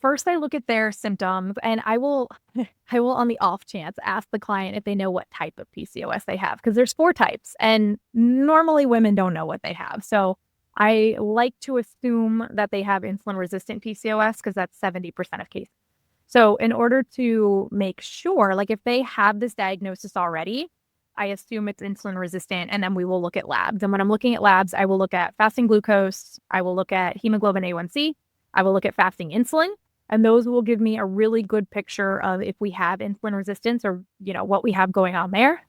first I look at their symptoms and I will I will on the off chance ask the client if they know what type of PCOS they have because there's 4 types and normally women don't know what they have. So I like to assume that they have insulin resistant PCOS because that's 70% of cases. So in order to make sure, like if they have this diagnosis already, I assume it's insulin resistant, and then we will look at labs. And when I'm looking at labs, I will look at fasting glucose, I will look at hemoglobin A1C, I will look at fasting insulin, and those will give me a really good picture of if we have insulin resistance or, what we have going on there.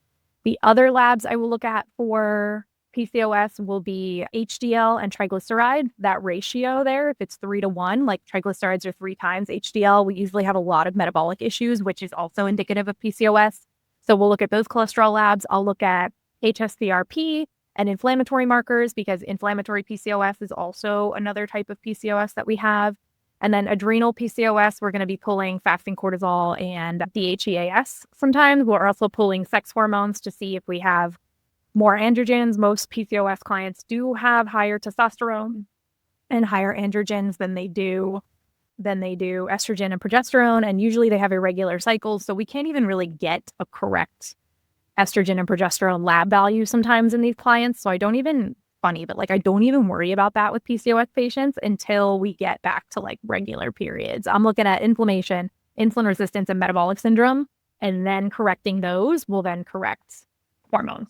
The other labs I will look at for PCOS will be HDL and triglyceride, that ratio there. If it's 3 to 1, like triglycerides are 3 times HDL, we usually have a lot of metabolic issues, which is also indicative of PCOS. So we'll look at those cholesterol labs. I'll look at HSCRP and inflammatory markers because inflammatory PCOS is also another type of PCOS that we have. And then adrenal PCOS, we're going to be pulling fasting cortisol and DHEAS sometimes. We're also pulling sex hormones to see if we have more androgens. Most PCOS clients do have higher testosterone and higher androgens than they do estrogen and progesterone, and usually they have irregular cycles, so we can't even really get a correct estrogen and progesterone lab value sometimes in these clients. So I don't even worry about that with PCOS patients until we get back to like regular periods. I'm looking at inflammation, insulin resistance, and metabolic syndrome, and then correcting those will then correct hormones.